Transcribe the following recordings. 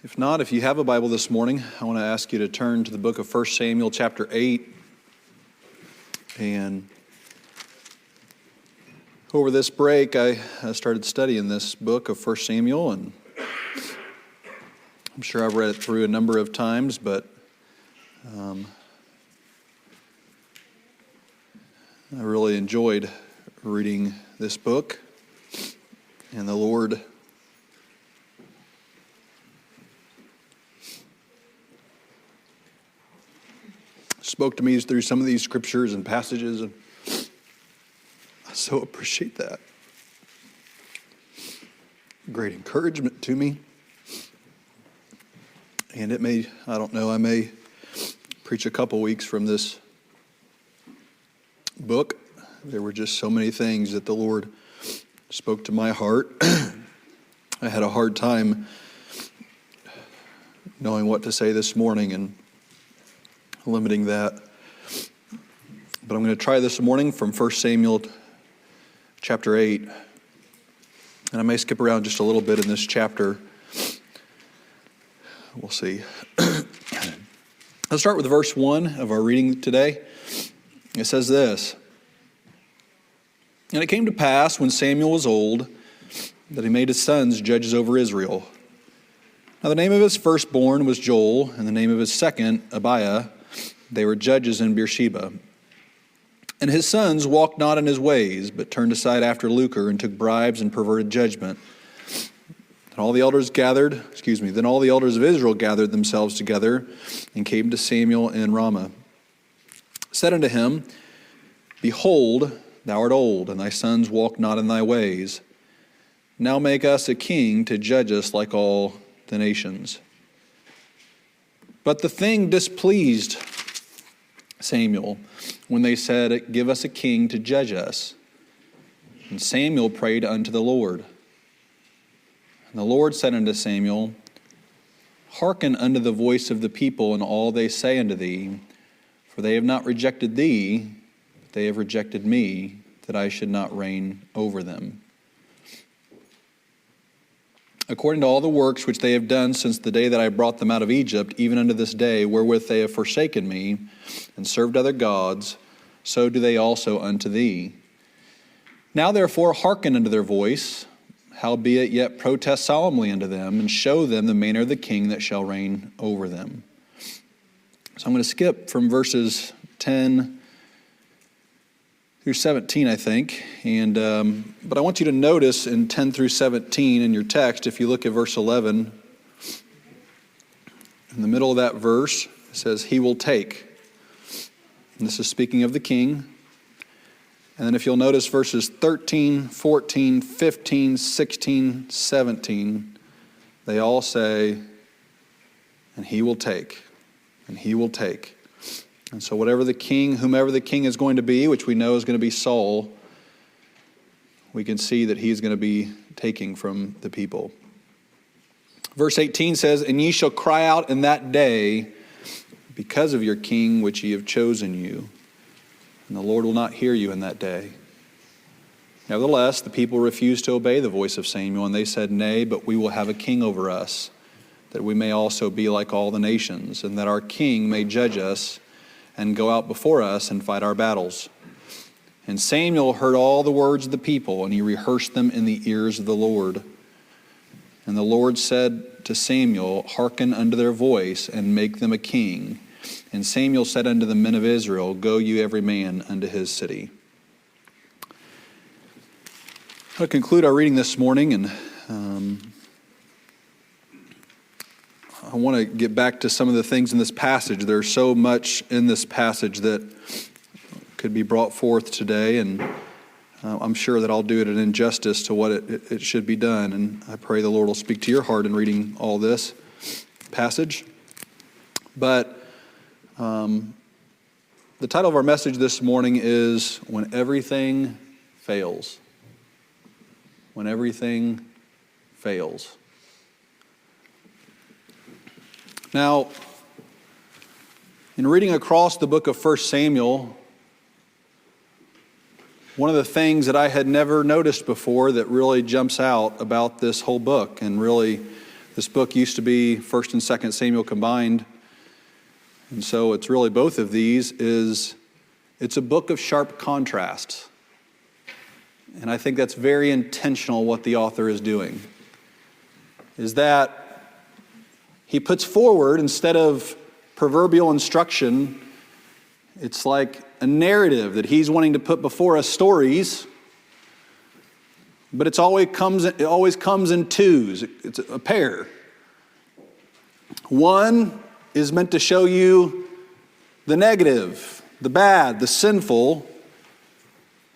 If not, if you have a Bible this morning, I want to ask you to turn to the book of 1 Samuel chapter 8. And over this break, I started studying this book of 1 Samuel, and I'm sure I've read it through a number of times, but I really enjoyed reading this book, and the Lord spoke to me through some of these scriptures and passages, and I so appreciate that. Great encouragement to me. And it may, I may preach a couple weeks from this book. There were just so many things that the Lord spoke to my heart. I had a hard time knowing what to say this morning and limiting that. But I'm going to try this morning from 1 Samuel chapter 8. And I may skip around just a little bit in this chapter. We'll see. Let's start with verse 1 of our reading today. It says this: "And it came to pass, when Samuel was old, that he made his sons judges over Israel. Now the name of his firstborn was Joel, and the name of his second, Abiah. They were judges in Beersheba. And his sons walked not in his ways, but turned aside after lucre, and took bribes and perverted judgment. Then all the elders of Israel gathered themselves together, and came to Samuel in Ramah. Said unto him, Behold, thou art old, and thy sons walk not in thy ways. Now make us a king to judge us like all the nations. But the thing displeased Samuel when they said, Give us a king to judge us. And Samuel prayed unto the Lord. And the Lord said unto Samuel, Hearken unto the voice of the people in all they say unto thee, for they have not rejected thee, but they have rejected me, that I should not reign over them. According to all the works which they have done since the day that I brought them out of Egypt, even unto this day, wherewith they have forsaken me, and served other gods, so do they also unto thee. Now therefore hearken unto their voice, howbeit yet protest solemnly unto them, and show them the manner of the king that shall reign over them." So I'm going to skip from verses 10 through 17, I think. But I want you to notice in 10 through 17 in your text, if you look at verse 11, in the middle of that verse, it says, He will take. And this is speaking of the king. And then if you'll notice verses 13, 14, 15, 16, 17, they all say, and he will take, and he will take. And so whomever the king is going to be, which we know is going to be Saul, we can see that he's going to be taking from the people. Verse 18 says, And ye shall cry out in that day because of your king which ye have chosen you. And the Lord will not hear you in that day. Nevertheless, the people refused to obey the voice of Samuel, and they said, Nay, but we will have a king over us, that we may also be like all the nations, and that our king may judge us, and go out before us and fight our battles. And Samuel heard all the words of the people, and he rehearsed them in the ears of the Lord. And the Lord said to Samuel, Hearken unto their voice, and make them a king. And Samuel said unto the men of Israel, Go you every man unto his city. I'll conclude our reading this morning, and I want to get back to some of the things in this passage. There's so much in this passage that could be brought forth today, and I'm sure that I'll do it an injustice to what it should be done. And I pray the Lord will speak to your heart in reading all this passage. But the title of our message this morning is When Everything Fails. When Everything Fails. Now, in reading across the book of 1 Samuel, one of the things that I had never noticed before that really jumps out about this whole book, and really This book used to be 1st and 2nd Samuel combined. And so it's really both of these it's a book of sharp contrasts. And I think that's very intentional what the author is doing. Is that he puts forward, instead of proverbial instruction, it's like a narrative that he's wanting to put before us, stories, but it always comes in twos. It's a pair. One is meant to show you the negative, the bad, the sinful,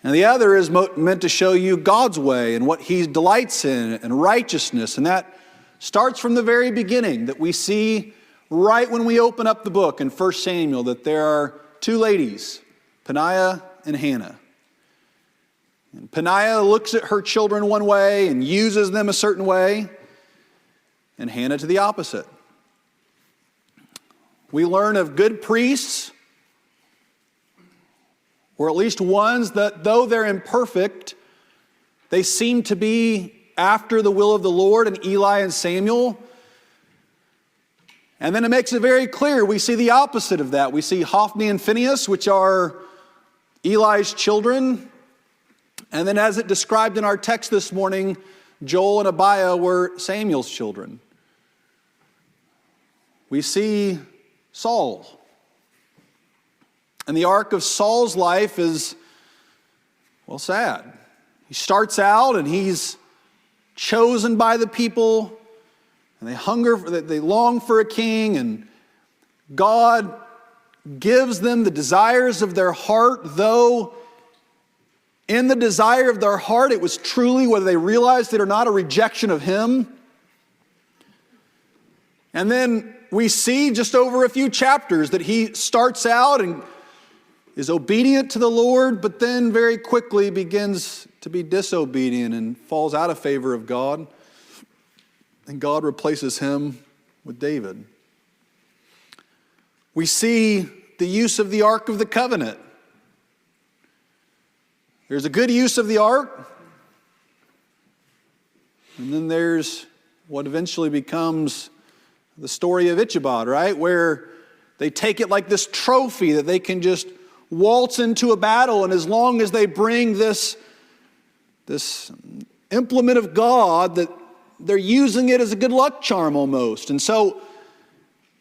and the other is meant to show you God's way and what he delights in and righteousness. And that starts from the very beginning, that we see right when we open up the book in 1 Samuel that there are two ladies, Peninnah and Hannah. And Peninnah looks at her children one way and uses them a certain way, and Hannah to the opposite. We learn of good priests, or at least ones that, though they're imperfect, they seem to be after the will of the Lord, in Eli and Samuel. And then it makes it very clear, we see the opposite of that. We see Hophni and Phinehas, which are Eli's children. And then as it described in our text this morning, Joel and Abiah were Samuel's children. We see Saul. And the arc of Saul's life is, well, sad. He starts out and he's chosen by the people, and they long for a king, and God gives them the desires of their heart, though in the desire of their heart it was truly, whether they realized it or not, a rejection of him. And then we see just over a few chapters that he starts out and is obedient to the Lord, but then very quickly begins to be disobedient and falls out of favor of God. And God replaces him with David. We see the use of the Ark of the Covenant. There's a good use of the Ark, and then there's what eventually becomes the story of Ichabod, right? Where they take it like this trophy that they can just waltz into a battle, and as long as they bring this implement of God, that they're using it as a good luck charm almost. And so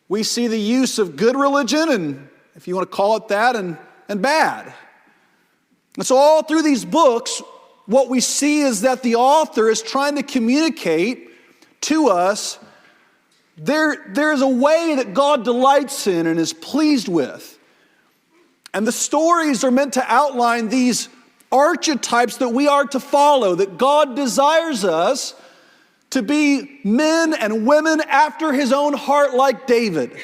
we see the use of good religion, and if you want to call it that, and bad. And so all through these books, what we see is that the author is trying to communicate to us there's a way that God delights in and is pleased with. And the stories are meant to outline these archetypes that we are to follow, that God desires us to be men and women after his own heart like David.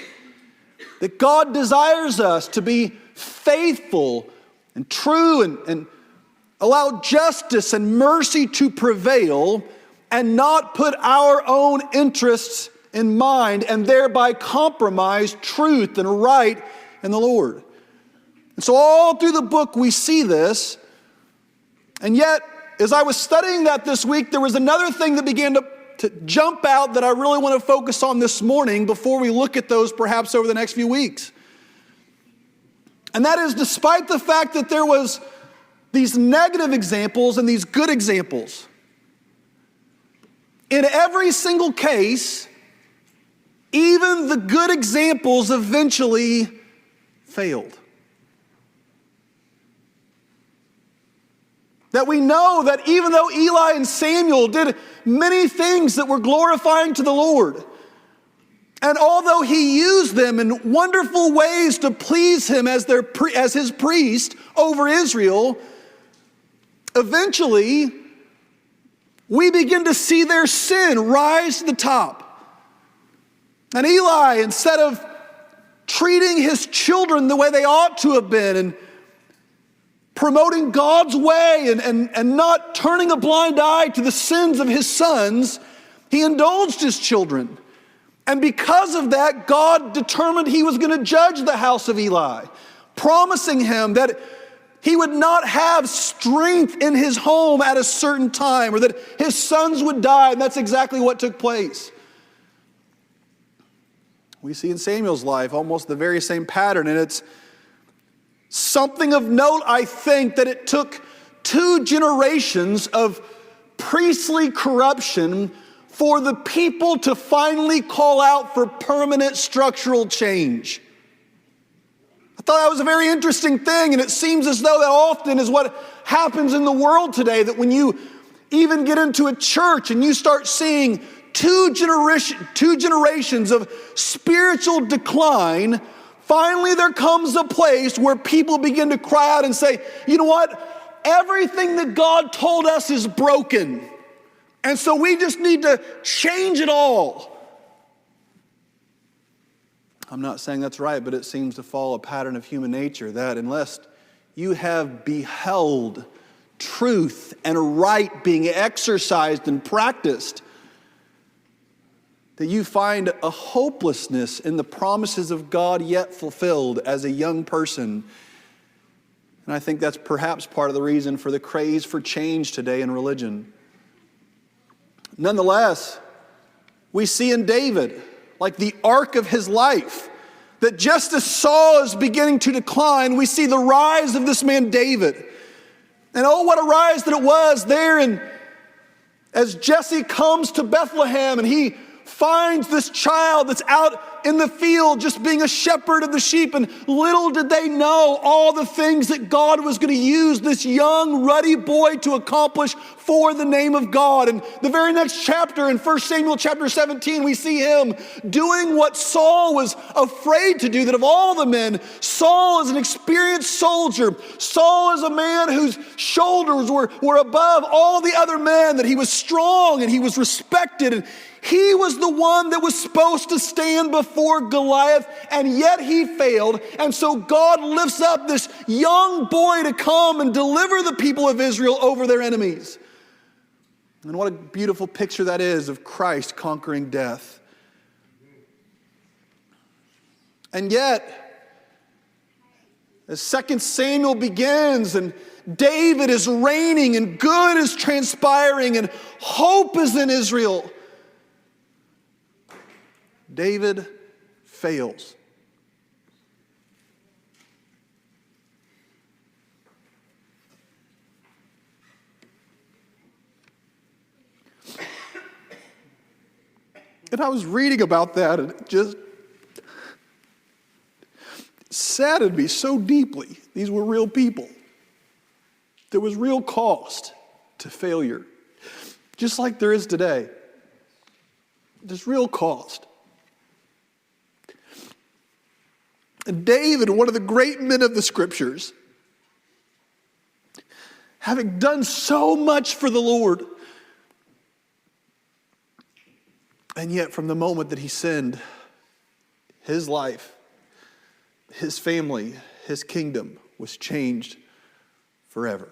That God desires us to be faithful and true and allow justice and mercy to prevail and not put our own interests in mind and thereby compromise truth and right in the Lord. And so all through the book we see this, and yet as I was studying that this week, there was another thing that began to jump out that I really want to focus on this morning before we look at those perhaps over the next few weeks. And that is, despite the fact that there was these negative examples and these good examples, in every single case, even the good examples eventually failed. That we know that even though Eli and Samuel did many things that were glorifying to the Lord, and although he used them in wonderful ways to please him as his priest over Israel, eventually we begin to see their sin rise to the top. And Eli, instead of treating his children the way they ought to have been and promoting God's way and not turning a blind eye to the sins of his sons, he indulged his children. And because of that, God determined he was going to judge the house of Eli, promising him that he would not have strength in his home at a certain time, or that his sons would die, and that's exactly what took place. We see in Samuel's life almost the very same pattern, and it's something of note, I think, that it took 2 generations of priestly corruption for the people to finally call out for permanent structural change. I thought that was a very interesting thing, and it seems as though that often is what happens in the world today, that when you even get into a church and you start seeing two generations of spiritual decline, finally there comes a place where people begin to cry out and say, you know what? Everything that God told us is broken. And so we just need to change it all. I'm not saying that's right, but it seems to follow a pattern of human nature that unless you have beheld truth and right being exercised and practiced, that you find a hopelessness in the promises of God yet fulfilled as a young person. And I think that's perhaps part of the reason for the craze for change today in religion. Nonetheless, we see in David, like the arc of his life, that just as Saul is beginning to decline, we see the rise of this man David. And oh, what a rise that it was there. And as Jesse comes to Bethlehem and he finds this child that's out in the field just being a shepherd of the sheep, and little did they know all the things that God was going to use this young ruddy boy to accomplish for the name of God. And the very next chapter in 1 Samuel chapter 17, we see him doing what Saul was afraid to do, that of all the men, Saul is an experienced soldier. Saul is a man whose shoulders were above all the other men, that he was strong and he was respected, and he was the one that was supposed to stand before Goliath, and yet he failed. And so God lifts up this young boy to come and deliver the people of Israel over their enemies. And what a beautiful picture that is of Christ conquering death. And yet, as 2 Samuel begins and David is reigning and good is transpiring and hope is in Israel, David fails. And I was reading about that, and it just saddened me so deeply. These were real people. There was real cost to failure, just like there is today. There's real cost. David, one of the great men of the scriptures, having done so much for the Lord, and yet from the moment that he sinned, his life, his family, his kingdom was changed forever.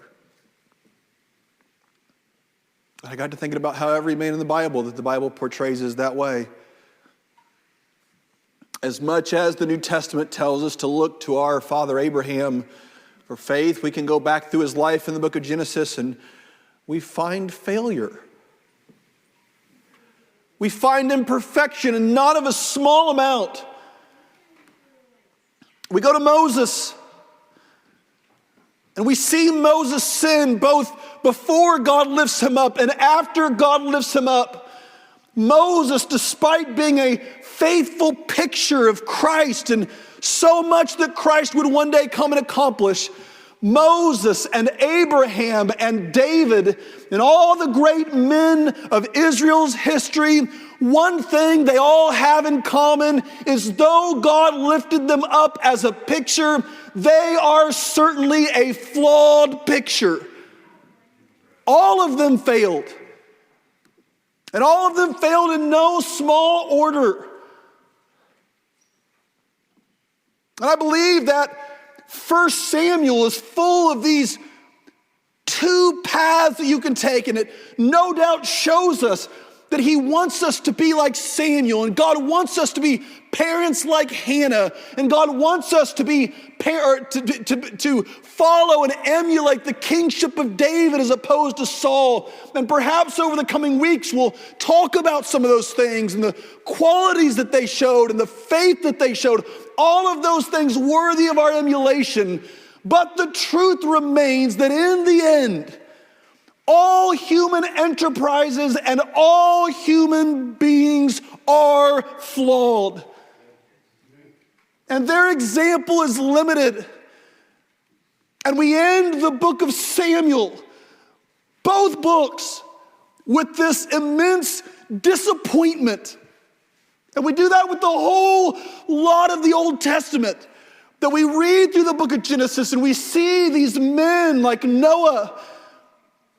I got to thinking about how every man in the Bible portrays is that way. As much as the New Testament tells us to look to our father Abraham for faith, we can go back through his life in the book of Genesis and we find failure. We find imperfection, and not of a small amount. We go to Moses, and we see Moses sin both before God lifts him up and after God lifts him up. Moses, despite being a faithful picture of Christ and so much that Christ would one day come and accomplish, Moses and Abraham and David and all the great men of Israel's history, one thing they all have in common is though God lifted them up as a picture, they are certainly a flawed picture. All of them failed. And all of them failed in no small order. And I believe that 1 Samuel is full of these two paths that you can take, and it no doubt shows us that he wants us to be like Samuel, and God wants us to be parents like Hannah, and God wants us to be to follow and emulate the kingship of David as opposed to Saul. And perhaps over the coming weeks we'll talk about some of those things and the qualities that they showed and the faith that they showed. All of those things worthy of our emulation. But the truth remains that in the end, all human enterprises and all human beings are flawed. And their example is limited. And we end the book of Samuel, both books, with this immense disappointment. And we do that with the whole lot of the Old Testament. That we read through the book of Genesis and we see these men like Noah.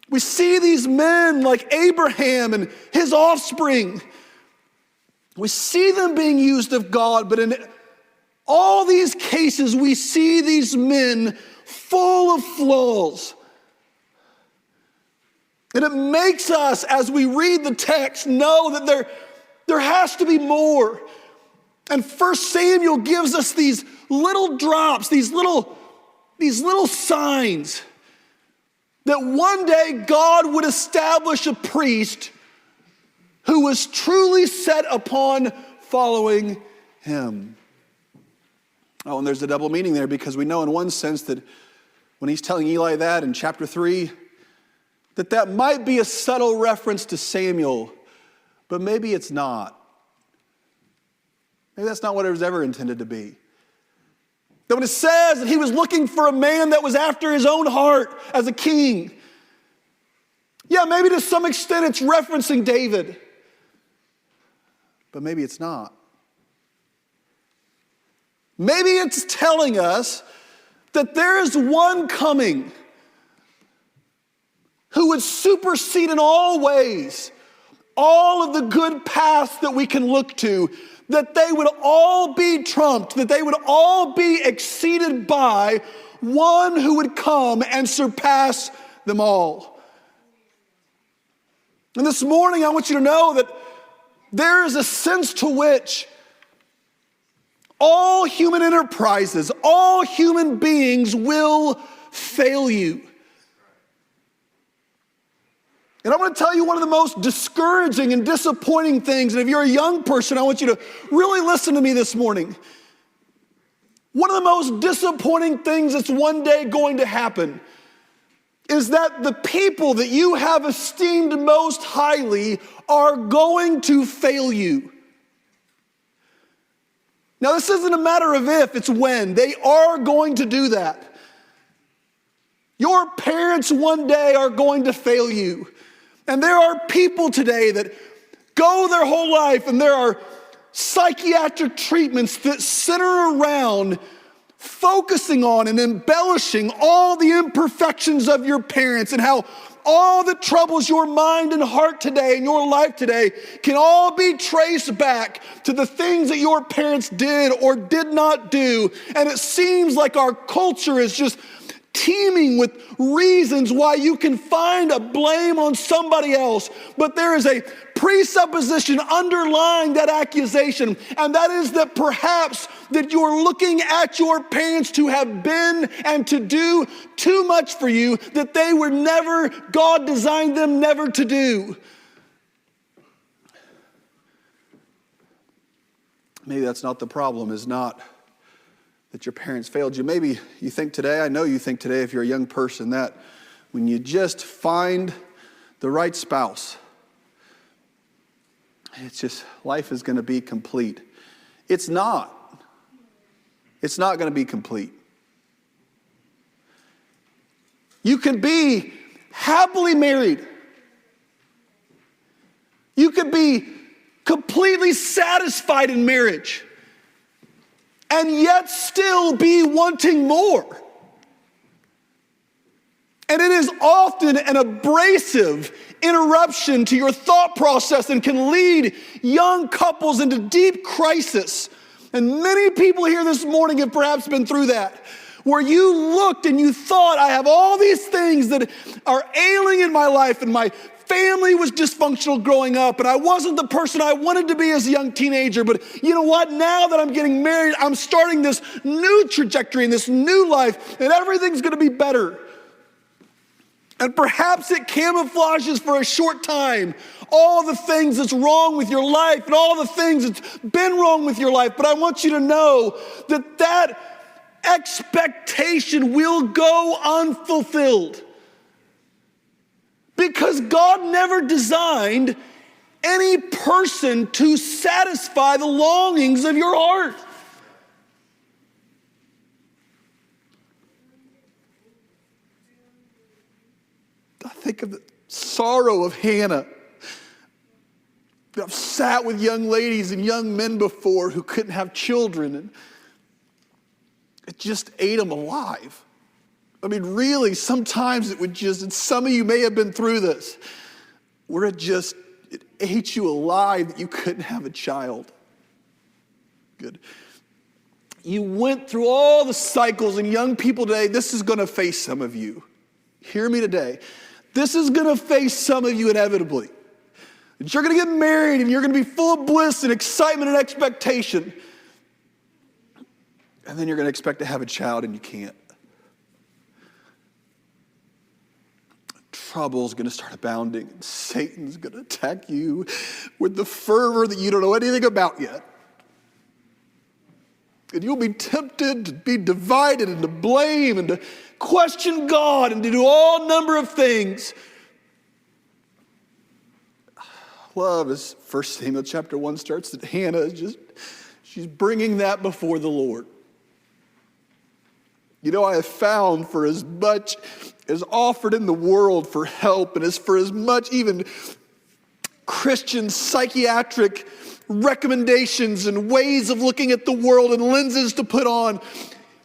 We see these men like Abraham and his offspring. We see them being used of God, but in all these cases, we see these men full of flaws. And it makes us, as we read the text, know that there has to be more. And 1 Samuel gives us these little drops, these little signs that one day God would establish a priest who was truly set upon following him. Oh, and there's a double meaning there, because we know in one sense that when he's telling Eli that in chapter 3, that might be a subtle reference to Samuel, but maybe it's not. Maybe that's not what it was ever intended to be. That when it says that he was looking for a man that was after his own heart as a king, yeah, maybe to some extent it's referencing David, but maybe it's not. Maybe it's telling us that there is one coming who would supersede in all ways all of the good paths that we can look to, that they would all be trumped, that they would all be exceeded by one who would come and surpass them all. And this morning I want you to know that there is a sense to which all human enterprises, all human beings will fail you. And I'm going to tell you one of the most discouraging and disappointing things, and if you're a young person, I want you to really listen to me this morning. One of the most disappointing things that's one day going to happen is that the people that you have esteemed most highly are going to fail you. Now, this isn't a matter of if, it's when. They are going to do that. Your parents one day are going to fail you. And there are people today that go their whole life, and there are psychiatric treatments that center around focusing on and embellishing all the imperfections of your parents and how all that troubles your mind and heart today and your life today can all be traced back to the things that your parents did or did not do. And it seems like our culture is just teeming with reasons why you can find a blame on somebody else, but there is a presupposition underlying that accusation, and that is that perhaps that you're looking at your parents to have been and to do too much for you that they were never, God designed them never to do. Maybe that's not the problem, is not that your parents failed you. Maybe you think today, I know you think today if you're a young person, that when you just find the right spouse, it's just, life is going to be complete. It's not. It's not going to be complete. You can be happily married. You could be completely satisfied in marriage and yet still be wanting more. And it is often an abrasive interruption to your thought process and can lead young couples into deep crisis. And many people here this morning have perhaps been through that, where you looked and you thought, I have all these things that are ailing in my life, and my family was dysfunctional growing up, and I wasn't the person I wanted to be as a young teenager. But you know what? Now that I'm getting married, I'm starting this new trajectory and this new life, and everything's going to be better. And perhaps it camouflages for a short time all the things that's wrong with your life and all the things that's been wrong with your life. But I want you to know that that expectation will go unfulfilled. Because God never designed any person to satisfy the longings of your heart. I think of the sorrow of Hannah. I've sat with young ladies and young men before who couldn't have children, and it just ate them alive. I mean, really, sometimes it would just, and some of you may have been through this, where it ate you alive that you couldn't have a child. Good. You went through all the cycles, and young people today, this is going to face some of you. Hear me today. This is going to face some of you inevitably. You're going to get married, and you're going to be full of bliss and excitement and expectation. And then you're going to expect to have a child, and you can't. Trouble's going to start abounding, and Satan's going to attack you with the fervor that you don't know anything about yet. And you'll be tempted to be divided and to blame and to question God and to do all number of things. Love, as 1 Samuel chapter 1 starts, that Hannah is she's bringing that before the Lord. You know, I have found for as much as offered in the world for help, and as for as much even Christian psychiatric recommendations and ways of looking at the world and lenses to put on,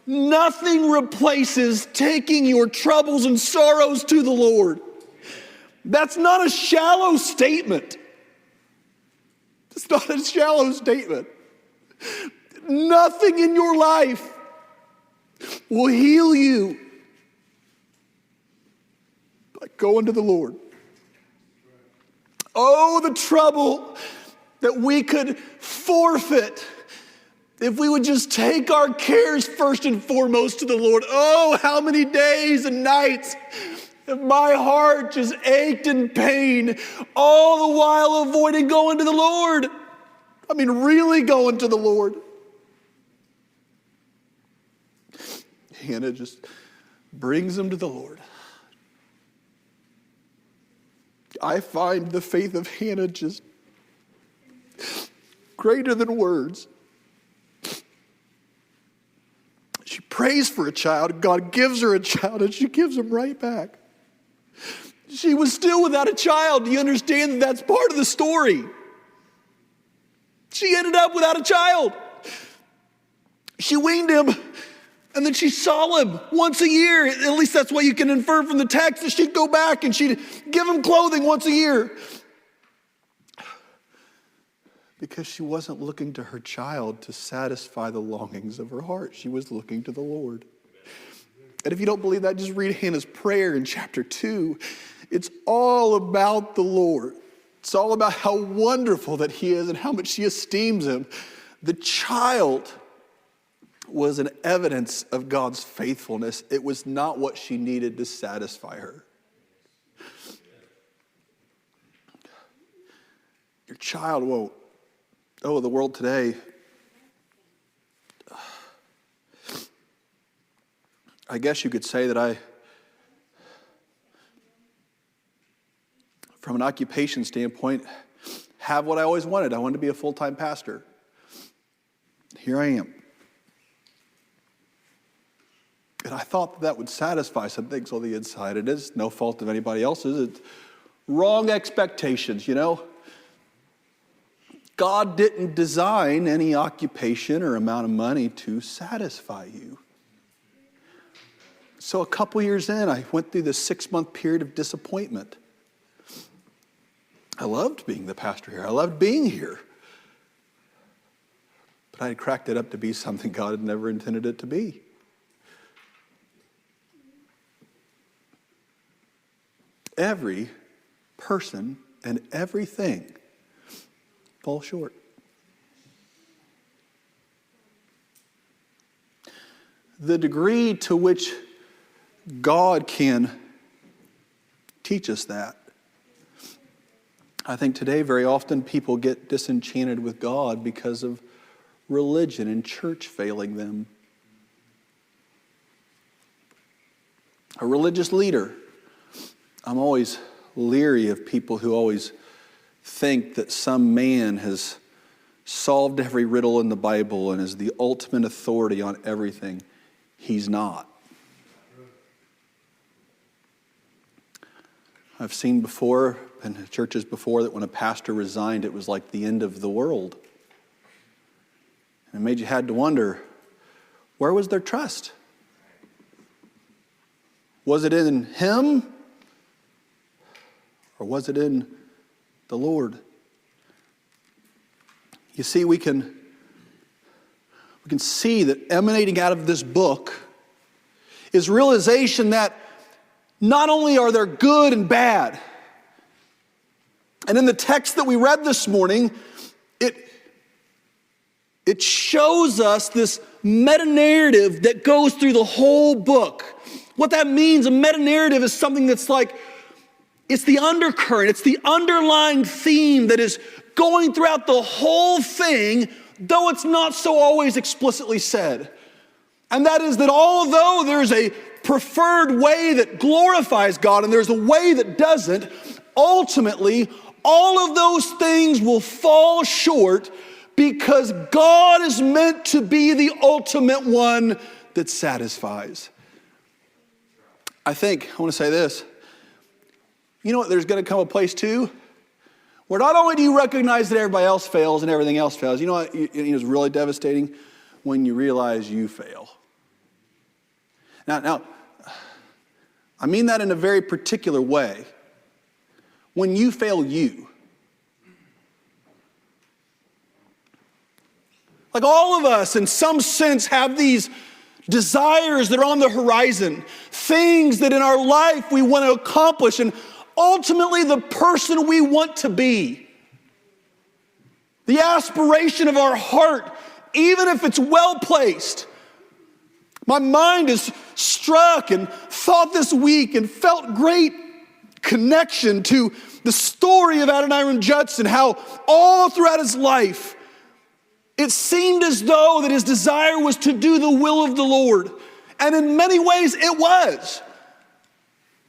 nothing replaces taking your troubles and sorrows to the Lord. That's not a shallow statement. It's not a shallow statement. Nothing in your life will heal you like going to the Lord. Oh, the trouble that we could forfeit if we would just take our cares first and foremost to the Lord. Oh, how many days and nights my heart just ached in pain, all the while avoiding going to the Lord. I mean, really going to the Lord. Hannah just brings him to the Lord. I find the faith of Hannah just greater than words. She prays for a child, God gives her a child, and she gives him right back. She was still without a child. Do you understand that that's part of the story? She ended up without a child. She weaned him, and then she saw him once a year. At least that's what you can infer from the text, that she'd go back and she'd give him clothing once a year. Because she wasn't looking to her child to satisfy the longings of her heart. She was looking to the Lord. And if you don't believe that, just read Hannah's prayer in chapter 2. It's all about the Lord. It's all about how wonderful that He is and how much she esteems Him. The child was an evidence of God's faithfulness. It was not what she needed to satisfy her. Your child won't. Oh, the world today. I guess you could say that from an occupation standpoint, have what I always wanted. I wanted to be a full-time pastor. Here I am. And I thought that would satisfy some things on the inside. It is no fault of anybody else's. It's wrong expectations, you know. God didn't design any occupation or amount of money to satisfy you. So a couple years in, I went through this 6-month period of disappointment. I loved being the pastor here. I loved being here. But I had cracked it up to be something God had never intended it to be. Every person and everything fall short. The degree to which God can teach us that, I think today very often people get disenchanted with God because of religion and church failing them. A religious leader, I'm always leery of people who always think that some man has solved every riddle in the Bible and is the ultimate authority on everything. He's not. I've seen before, in churches before, that when a pastor resigned, it was like the end of the world. And it made you had to wonder, where was their trust? Was it in him? Or was it in the Lord? You see, we can see that emanating out of this book is realization that not only are there good and bad, and in the text that we read this morning, it shows us this meta-narrative that goes through the whole book. What that means, a meta-narrative is something that's like, it's the undercurrent, it's the underlying theme that is going throughout the whole thing, though it's not so always explicitly said. And that is that although there's a preferred way that glorifies God and there's a way that doesn't, ultimately, all of those things will fall short because God is meant to be the ultimate one that satisfies. I want to say this. You know what? There's going to come a place too where not only do you recognize that everybody else fails and everything else fails, you know what? It's really devastating when you realize you fail. Now, I mean that in a very particular way. When you fail you. Like all of us, in some sense, have these desires that are on the horizon, things that in our life we want to accomplish, and ultimately the person we want to be. The aspiration of our heart, even if it's well placed. My mind is struck and thought this week and felt great connection to the story of Adoniram Judson, how all throughout his life, it seemed as though that his desire was to do the will of the Lord. And in many ways, it was.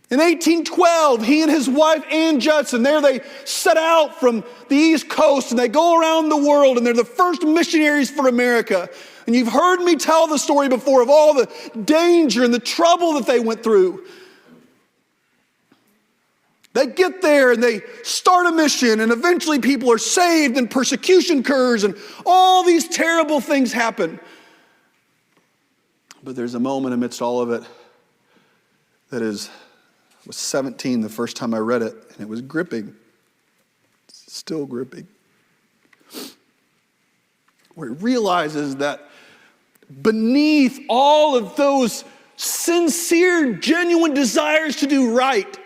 In 1812, he and his wife, Ann Judson, there they set out from the East Coast and they go around the world and they're the first missionaries for America. And you've heard me tell the story before of all the danger and the trouble that they went through. They get there and they start a mission and eventually people are saved and persecution occurs and all these terrible things happen. But there's a moment amidst all of it that I was 17 the first time I read it, and it was gripping. It's still gripping. Where he realizes that beneath all of those sincere, genuine desires to do right,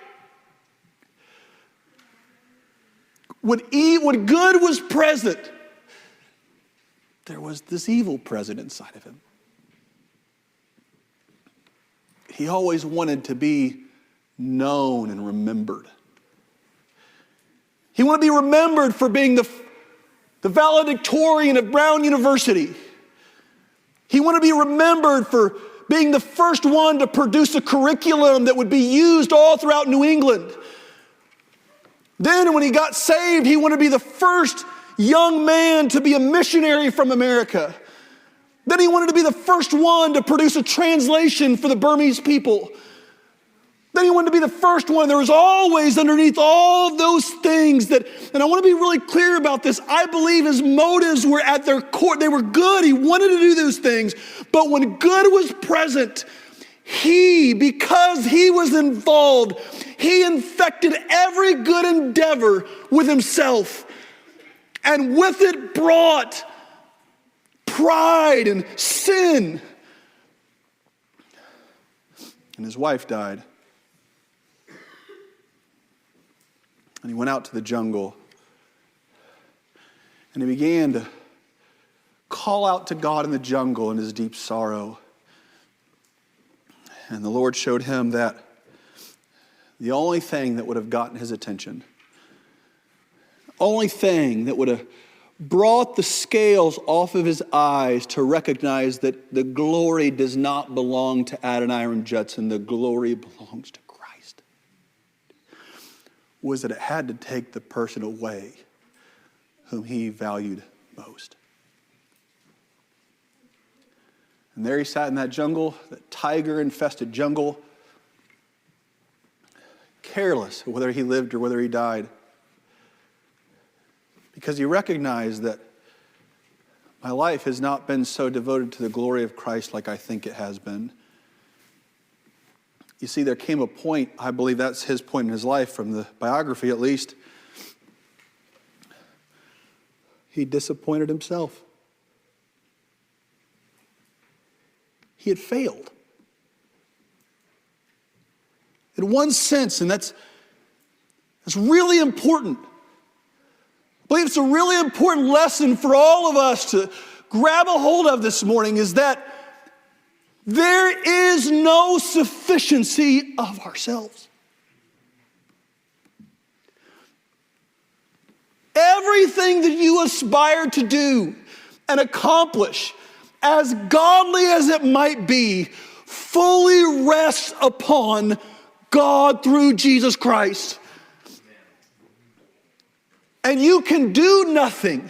when good was present, there was this evil present inside of him. He always wanted to be known and remembered. He wanted to be remembered for being the valedictorian of Brown University. He wanted to be remembered for being the first one to produce a curriculum that would be used all throughout New England. Then when he got saved, he wanted to be the first young man to be a missionary from America. Then he wanted to be the first one to produce a translation for the Burmese people. Then he wanted to be the first one. There was always underneath all those things that, and I want to be really clear about this, I believe his motives were at their core. They were good. He wanted to do those things. But when good was present, because he was involved, he infected every good endeavor with himself. And with it brought pride and sin. And his wife died. And he went out to the jungle. And he began to call out to God in the jungle in his deep sorrow. And the Lord showed him that the only thing that would have gotten his attention, only thing that would have brought the scales off of his eyes to recognize that the glory does not belong to Adoniram Judson, the glory belongs to Christ, was that it had to take the person away whom he valued most. And there he sat in that jungle, that tiger-infested jungle, careless of whether he lived or whether he died, because he recognized that my life has not been so devoted to the glory of Christ like I think it has been. You see, there came a point, I believe that's his point in his life, from the biography at least, he disappointed himself. He had failed. In one sense, and that's really important. I believe it's a really important lesson for all of us to grab a hold of this morning, is that there is no sufficiency of ourselves. Everything that you aspire to do and accomplish, as godly as it might be, fully rests upon God through Jesus Christ. And you can do nothing.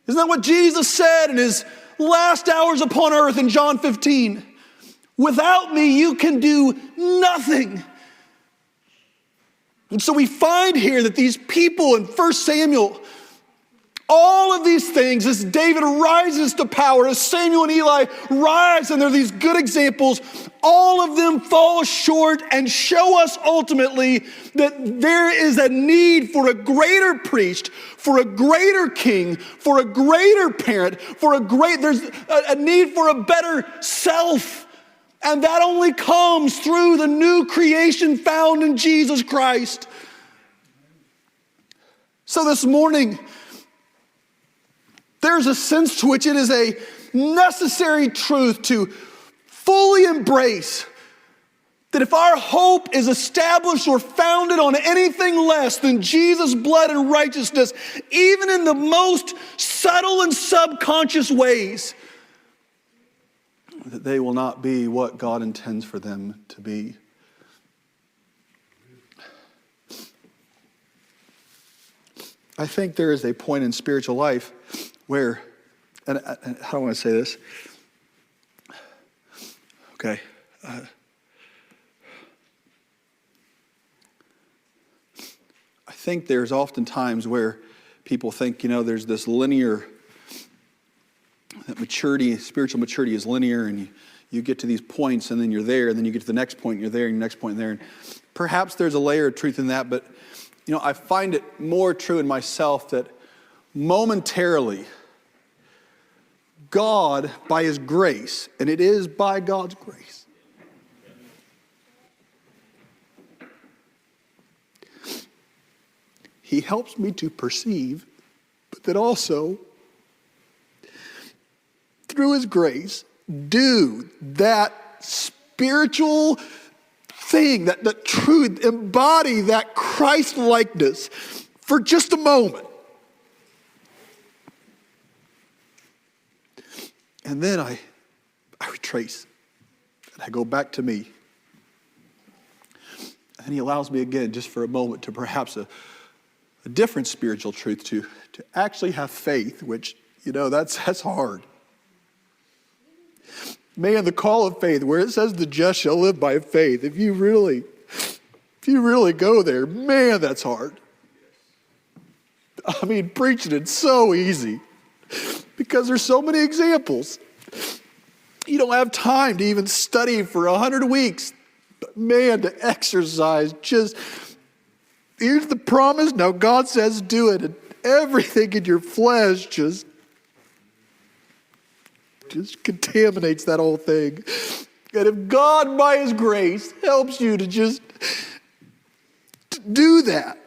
Isn't that what Jesus said in his last hours upon earth in John 15? Without me, you can do nothing. And so we find here that these people in 1 Samuel, all of these things, as David rises to power, as Samuel and Eli rise, and they're these good examples, all of them fall short and show us ultimately that there is a need for a greater priest, for a greater king, for a greater parent, there's a need for a better self. And that only comes through the new creation found in Jesus Christ. So this morning, there's a sense to which it is a necessary truth to fully embrace that if our hope is established or founded on anything less than Jesus' blood and righteousness, even in the most subtle and subconscious ways, that they will not be what God intends for them to be. I think there is a point in spiritual life where, and how do I want to say this? Okay. I think there's often times where people think, there's this linear, that maturity, spiritual maturity is linear, and you get to these points and then you're there, and then you get to the next point and you're there, and your next point and there. And perhaps there's a layer of truth in that, but I find it more true in myself that momentarily, God, by his grace, and it is by God's grace, he helps me to perceive, but that also, through his grace, do that spiritual thing, that truth, embody that Christ-likeness for just a moment. And then I retrace, and I go back to me. And he allows me again, just for a moment, to perhaps a different spiritual truth, to actually have faith, which, that's hard. Man, the call of faith, where it says the just shall live by faith, if you really go there, man, that's hard. I mean, preaching it's so easy because there's so many examples. You don't have time to even study for 100 weeks. But man, to exercise, here's the promise, now God says do it, and everything in your flesh just contaminates that whole thing. And if God, by his grace, helps you to just do that,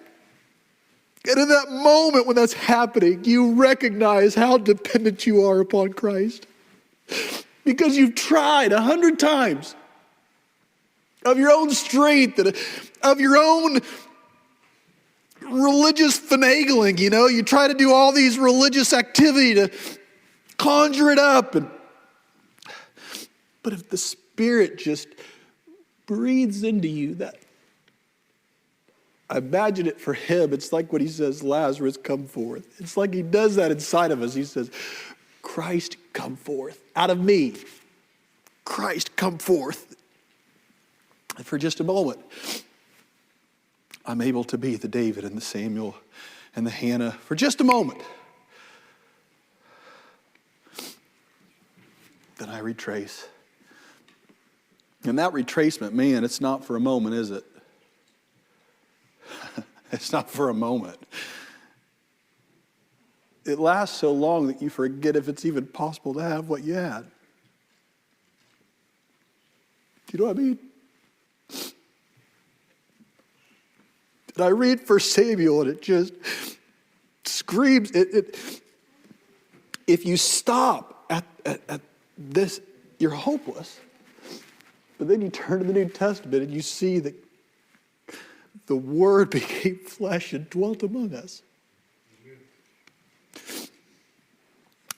And in that moment when that's happening, you recognize how dependent you are upon Christ. Because you've tried 100 times of your own strength, and of your own religious finagling, You try to do all these religious activity to conjure it up. But if the Spirit just breathes into you that, I imagine it for him, it's like when he says, Lazarus, come forth. It's like he does that inside of us. He says, Christ, come forth. Out of me, Christ, come forth. And for just a moment, I'm able to be the David and the Samuel and the Hannah for just a moment. Then I retrace. And that retracement, man, it's not for a moment, is it? It's not for a moment. It lasts so long that you forget if it's even possible to have what you had. Do you know what I mean? And I read 1 Samuel and it just screams. If you stop at this, you're hopeless. But then you turn to the New Testament and you see that the Word became flesh and dwelt among us.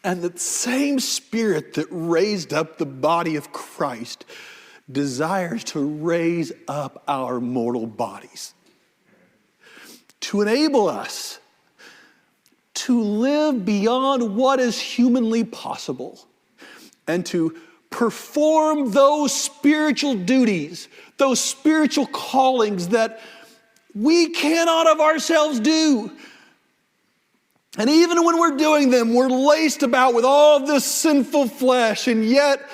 And the same Spirit that raised up the body of Christ desires to raise up our mortal bodies, to enable us to live beyond what is humanly possible and to perform those spiritual duties, those spiritual callings that we cannot of ourselves do. And even when we're doing them, we're laced about with all this sinful flesh, and yet,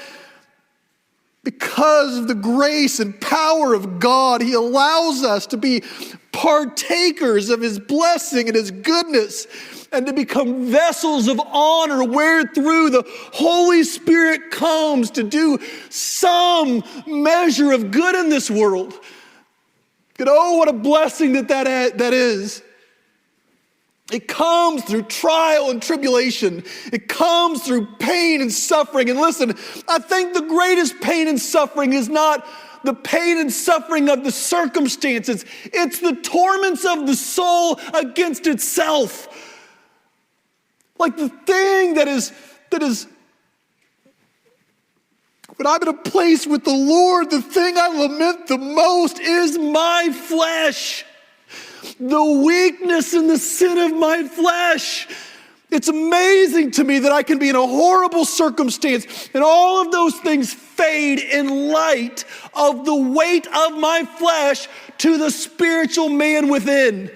because of the grace and power of God, He allows us to be partakers of His blessing and His goodness, and to become vessels of honor wherethrough the Holy Spirit comes to do some measure of good in this world. And oh, what a blessing that is. It comes through trial and tribulation. It comes through pain and suffering. And listen, I think the greatest pain and suffering is not the pain and suffering of the circumstances. It's the torments of the soul against itself. Like the thing that is, when I'm in a place with the Lord, the thing I lament the most is my flesh. The weakness and the sin of my flesh. It's amazing to me that I can be in a horrible circumstance and all of those things fade in light of the weight of my flesh to the spiritual man within.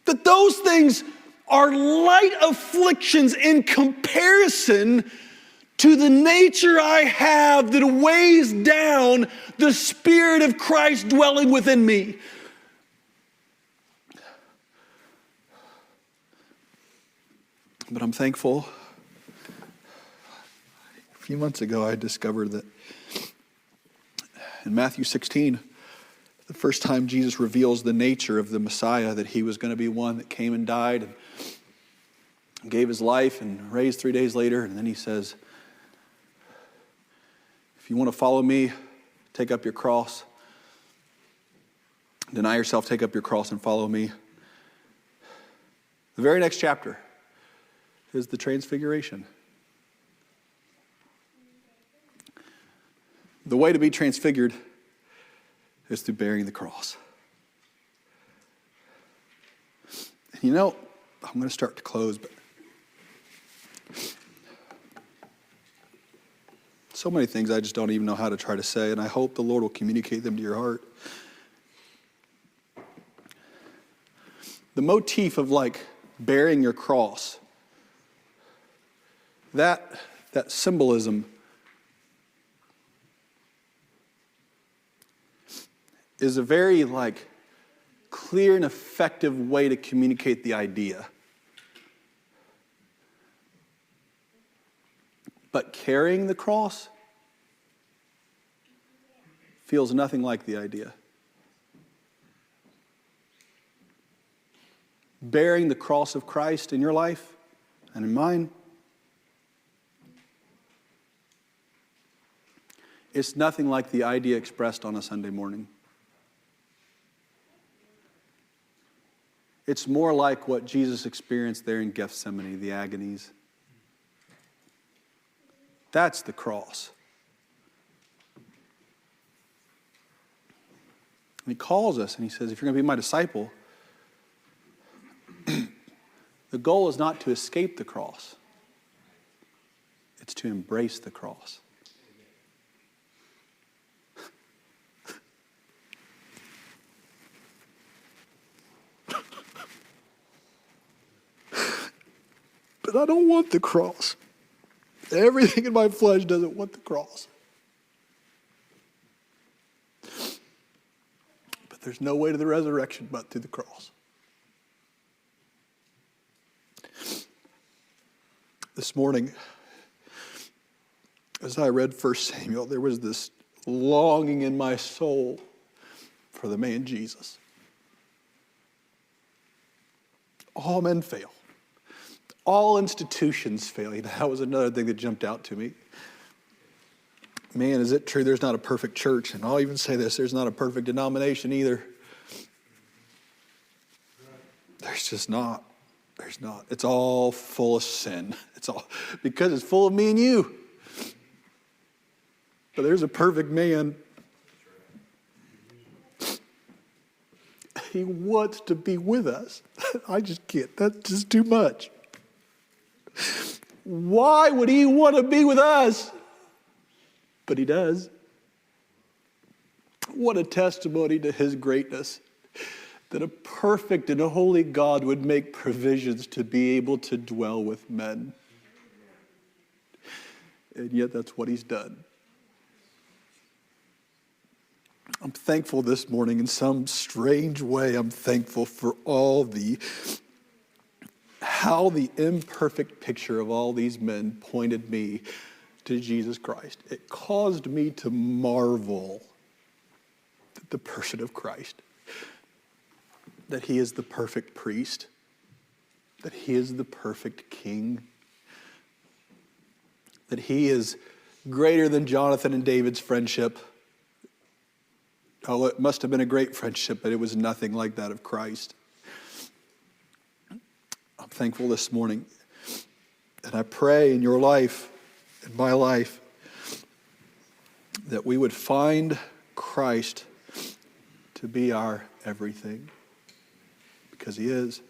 That those things are light afflictions in comparison to the nature I have that weighs down the Spirit of Christ dwelling within me. But I'm thankful. A few months ago, I discovered that in Matthew 16, the first time Jesus reveals the nature of the Messiah, that He was going to be one that came and died and gave His life and raised 3 days later. And then He says, if you want to follow me, take up your cross. Deny yourself, take up your cross and follow me. The very next chapter is the transfiguration. The way to be transfigured is through bearing the cross. And I'm going to start to close, but so many things I just don't even know how to try to say, and I hope the Lord will communicate them to your heart. The motif of bearing your cross, that symbolism is a very clear and effective way to communicate the idea. But carrying the cross feels nothing like the idea. bearing the cross of Christ in your life and in mine? It's nothing like the idea expressed on a Sunday morning. It's more like what Jesus experienced there in Gethsemane, the agonies. That's the cross. And he calls us and he says, if you're going to be my disciple, the goal is not to escape the cross. It's to embrace the cross. But I don't want the cross. Everything in my flesh doesn't want the cross. But there's no way to the resurrection but through the cross. This morning, as I read 1 Samuel, there was this longing in my soul for the man Jesus. All men fail. All institutions fail. That was another thing that jumped out to me. Man, is it true there's not a perfect church? And I'll even say this, there's not a perfect denomination either. There's just not. There's not. It's all full of sin. It's all because it's full of me and you. But there's a perfect man. He wants to be with us. I just can't. That's just too much. Why would he want to be with us? But he does. What a testimony to his greatness, that a perfect and a holy God would make provisions to be able to dwell with men. And yet that's what he's done. I'm thankful this morning in some strange way. I'm thankful for how the imperfect picture of all these men pointed me to Jesus Christ. It caused me to marvel at the person of Christ, that he is the perfect priest, that he is the perfect king, that he is greater than Jonathan and David's friendship. Oh, it must have been a great friendship, but it was nothing like that of Christ. I'm thankful this morning, and I pray in your life, in my life, that we would find Christ to be our everything, because he is.